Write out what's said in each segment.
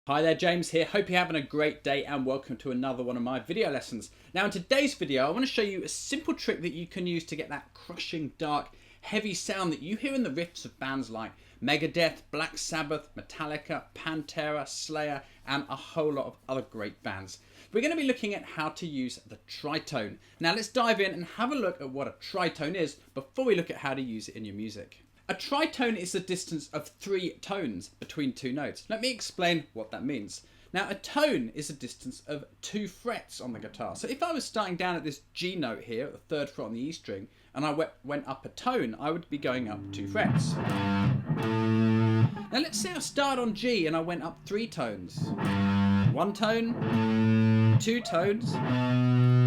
Hi there, James here. Hope you're having a great day and welcome to another one of my video lessons. Now in today's video, I want to show you a simple trick that you can use to get that crushing, dark, heavy sound that you hear in the riffs of bands like Megadeth, Black Sabbath, Metallica, Pantera, Slayer, and a whole lot of other great bands. We're going to be looking at how to use the tritone. Now let's dive in and have a look at what a tritone is before we look at how to use it in your music. A tritone is the distance of 3 tones between 2 notes. Let me explain what that means. Now a tone is a distance of 2 frets on the guitar. So if I was starting down at this G note here, at the 3rd fret on the E string, and I went up a tone, I would be going up 2 frets. Now let's say I started on G and I went up 3 tones. 1 tone, 2 tones,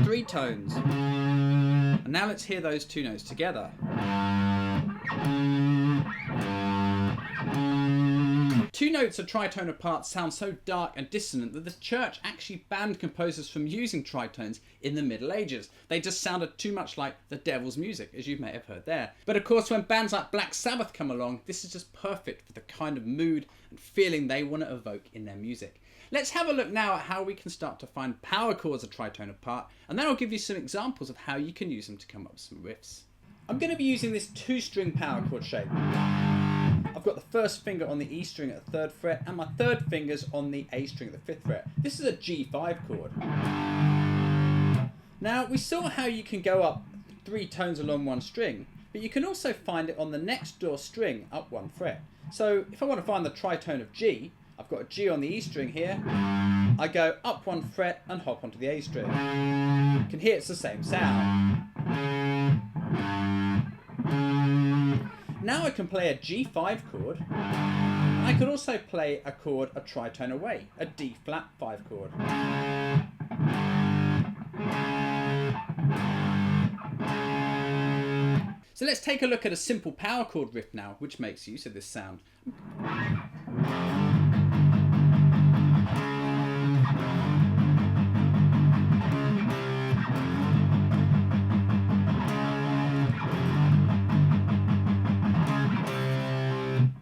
3 tones. And now let's hear those 2 notes together. 2 notes a tritone apart sound so dark and dissonant that the church actually banned composers from using tritones in the Middle Ages. They just sounded too much like the devil's music, as you may have heard there. But of course, when bands like Black Sabbath come along, this is just perfect for the kind of mood and feeling they want to evoke in their music. Let's have a look now at how we can start to find power chords a tritone apart, and then I'll give you some examples of how you can use them to come up with some riffs. I'm going to be using this 2-string power chord shape. I've got the 1st finger on the E string at the 3rd fret and my 3rd finger's on the A string at the 5th fret. This is a G5 chord. Now we saw how you can go up 3 tones along one string, but you can also find it on the next door string up 1 fret. So if I want to find the tritone of G, I've got a G on the E string here, I go up 1 fret and hop onto the A string. You can hear it's the same sound. Now I can play a G5 chord, and I could also play a chord a tritone away, a D flat 5 chord. So let's take a look at a simple power chord riff now, which makes use of this sound.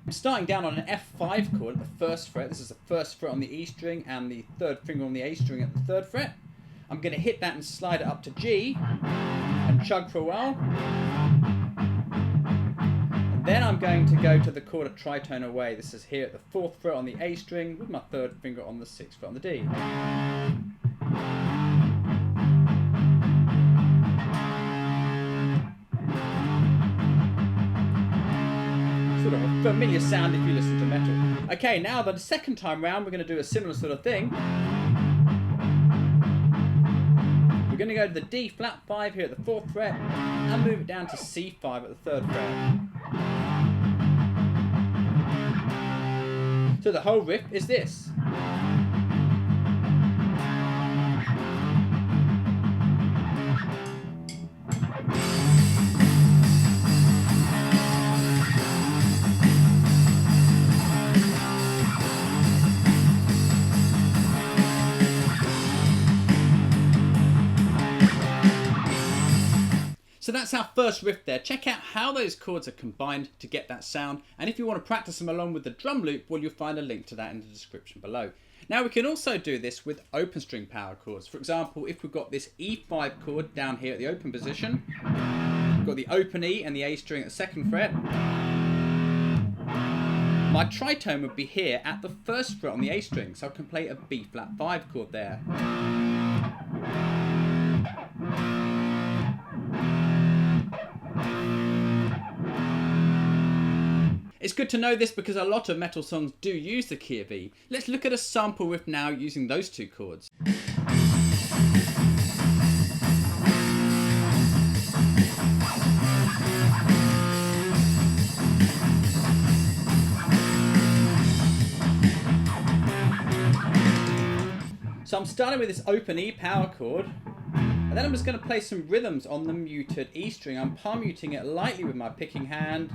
I'm starting down on an F5 chord at the 1st fret. This is the 1st fret on the E string and the 3rd finger on the A string at the 3rd fret. I'm going to hit that and slide it up to G and chug for a while. And then I'm going to go to the chord a tritone away. This is here at the 4th fret on the A string with my 3rd finger on the 6th fret on the D. Sort of a familiar sound if you listen to metal. Okay, now the 2nd time round we're going to do a similar sort of thing. We're going to go to the D flat 5 here at the 4th fret and move it down to C5 at the 3rd fret. So the whole riff is this. So that's our first riff there. Check out how those chords are combined to get that sound. And if you want to practice them along with the drum loop, well, you'll find a link to that in the description below. Now we can also do this with open string power chords. For example, if we've got this E5 chord down here at the open position, we've got the open E and the A string at the 2nd fret. My tritone would be here at the 1st fret on the A string, so I can play a B flat 5 chord there. It's good to know this because a lot of metal songs do use the key of E. Let's look at a sample riff now using those 2 chords. So I'm starting with this open E power chord, and then I'm just going to play some rhythms on the muted E string. I'm palm muting it lightly with my picking hand.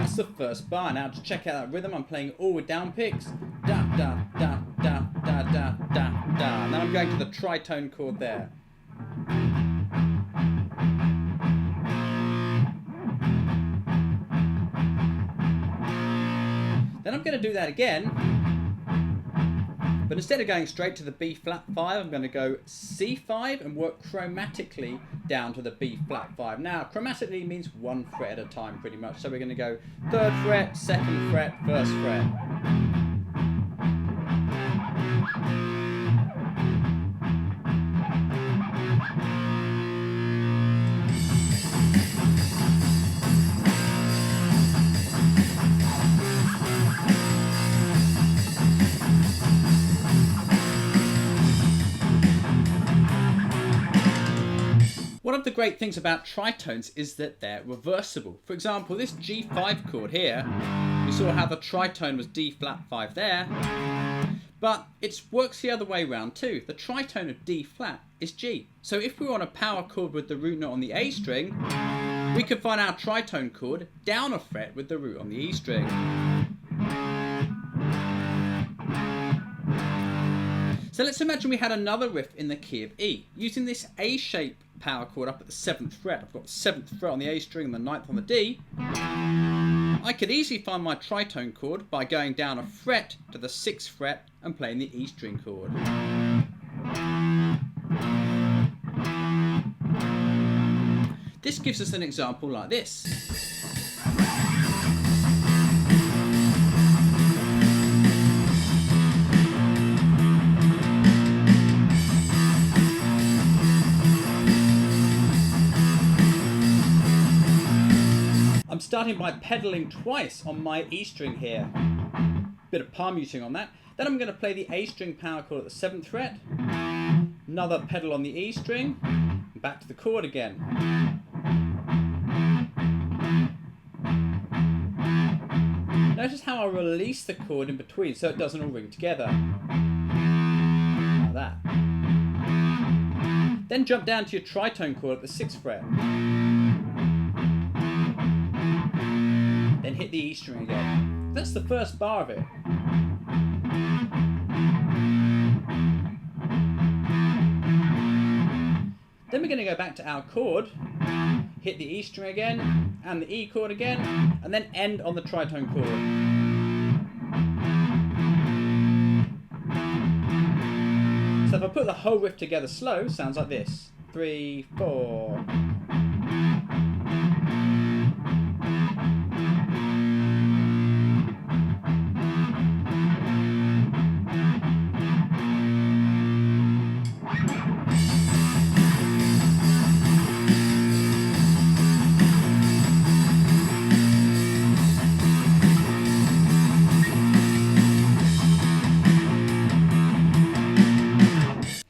That's the 1st bar. Now to check out that rhythm, I'm playing all with down picks. Da da da da da da da da. And then I'm going to the tritone chord there. Then I'm going to do that again, but instead of going straight to the B flat 5, I'm going to go C5 and work chromatically down to the B flat 5. Now, chromatically means one fret at a time pretty much. So we're going to go 3rd fret, 2nd fret, 1st fret. One of the great things about tritones is that they're reversible. For example, this G5 chord here, we saw how the tritone was D flat 5 there, but it works the other way around too. The tritone of D flat is G. So if we were on a power chord with the root note on the A string, we could find our tritone chord down a fret with the root on the E string. So let's imagine we had another riff in the key of E. Using this A-shaped power chord up at the 7th fret, I've got the 7th fret on the A string and the 9th on the D. I could easily find my tritone chord by going down a fret to the 6th fret and playing the E string chord. This gives us an example like this. I'm starting by pedaling twice on my E string here. Bit of palm muting on that. Then I'm going to play the A string power chord at the 7th fret. Another pedal on the E string. And back to the chord again. Notice how I release the chord in between so it doesn't all ring together. Like that. Then jump down to your tritone chord at the 6th fret. Then hit the E string again. That's the first bar of it. Then we're going to go back to our chord, hit the E string again, and the E chord again, and then end on the tritone chord. So if I put the whole riff together slow, sounds like this. 3, 4.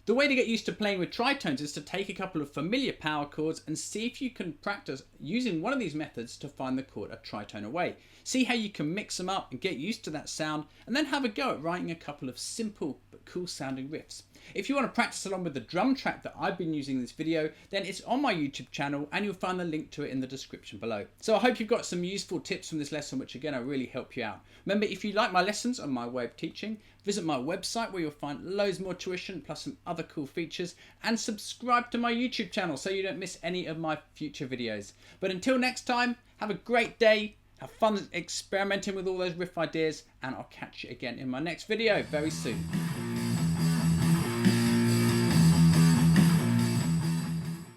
The way to get used to playing with tritones is to take a couple of familiar power chords and see if you can practice using one of these methods to find the chord a tritone away. See how you can mix them up and get used to that sound, and then have a go at writing a couple of simple but cool sounding riffs. If you want to practice along with the drum track that I've been using in this video, then it's on my YouTube channel and you'll find the link to it in the description below. So I hope you've got some useful tips from this lesson, which again, will really help you out. Remember, if you like my lessons and my way of teaching, visit my website where you'll find loads more tuition plus some other cool features, and subscribe to my YouTube channel so you don't miss any of my future videos. But until next time, have a great day, have fun experimenting with all those riff ideas, and I'll catch you again in my next video very soon.